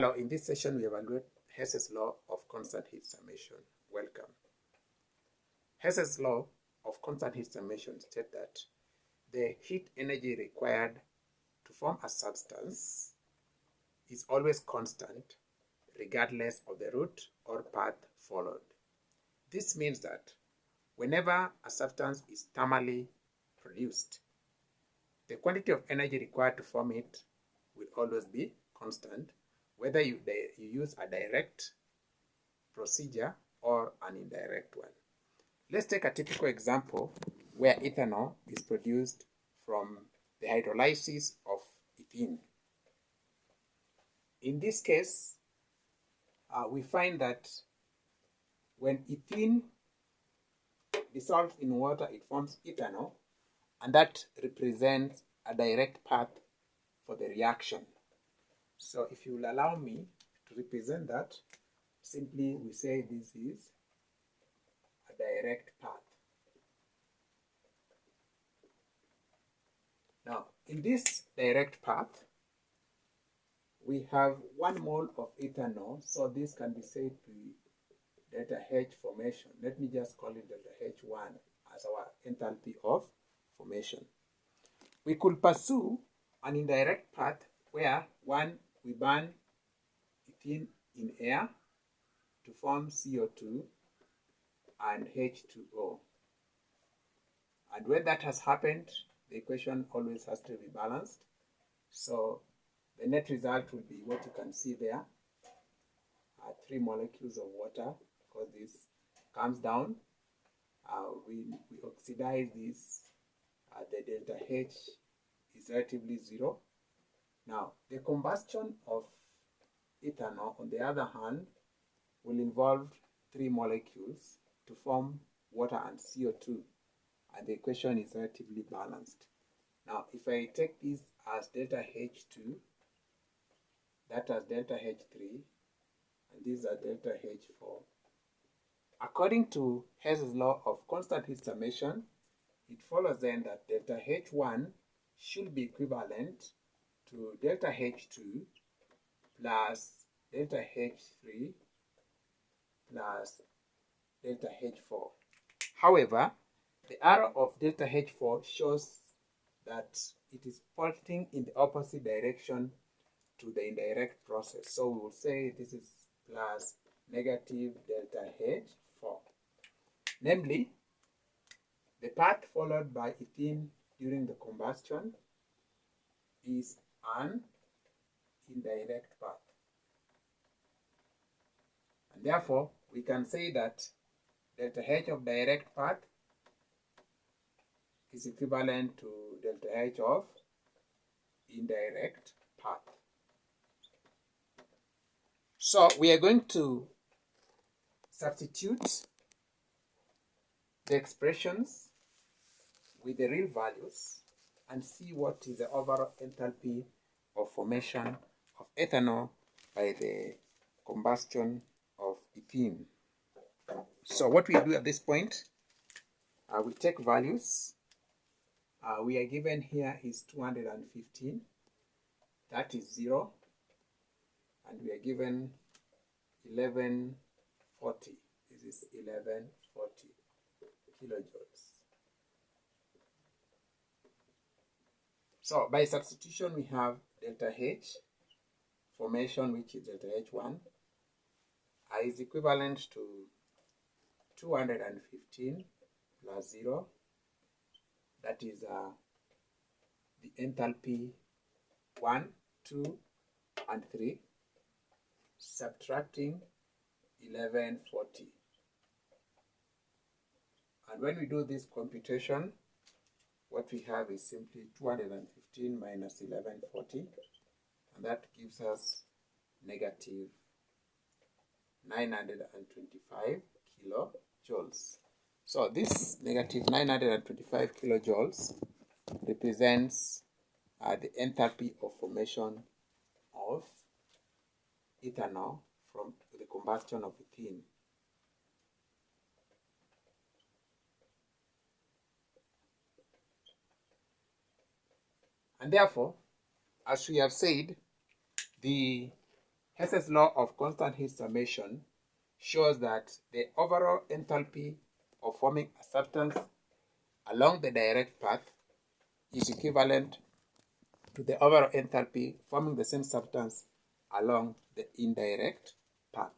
Hello, in this session we evaluate Hess's law of constant heat summation. Welcome. Hess's law of constant heat summation states that the heat energy required to form a substance is always constant regardless of the route or path followed. This means that whenever a substance is thermally produced, the quantity of energy required to form it will always be constant, whether you use a direct procedure or an indirect one. Let's take a typical example where ethanol is produced from the hydrolysis of ethene. In this case, we find that when ethene dissolves in water, it forms ethanol, and that represents a direct path for the reaction. So if you will allow me to represent that, simply we say this is a direct path. Now, in this direct path, we have 1 mole of ethanol, so this can be said to be delta H formation. Let me just call it delta H1 as our enthalpy of formation. We could pursue an indirect path where we burn ethene in air to form CO2 and H2O. And when that has happened, the equation always has to be balanced. So the net result will be what you can see there, 3 molecules of water, because this comes down. We oxidize this, the delta H is relatively 0. Now, the combustion of ethanol, on the other hand, will involve 3 molecules to form water and CO2, and the equation is relatively balanced. Now, if I take this as delta H2, that as delta H3, and these are delta H4. According to Hess's law of constant heat summation, it follows then that delta H1 should be equivalent to delta H2 plus delta H3 plus delta H4. However, the arrow of delta H4 shows that it is pointing in the opposite direction to the indirect process. So we will say this is plus negative delta H4. Namely, the path followed by ethene during the combustion is an indirect path. And therefore, we can say that delta H of direct path is equivalent to delta H of indirect path. So we are going to substitute the expressions with the real values and see what is the overall enthalpy of formation of ethanol by the combustion of ethene. So what we do at this point, we take values. We are given here is 215, that is 0, and we are given 1140, this is 1140 kilojoules. So by substitution we have delta H formation, which is delta H1, is equivalent to 215 plus 0, that is the enthalpy 1, 2, and 3, subtracting 1140. And when we do this computation, what we have is simply 215 minus 1140, and that gives us negative 925 kilojoules. So this negative 925 kilojoules represents the enthalpy of formation of ethanol from the combustion of ethene. And therefore, as we have said, the Hess's law of constant heat summation shows that the overall enthalpy of forming a substance along the direct path is equivalent to the overall enthalpy forming the same substance along the indirect path.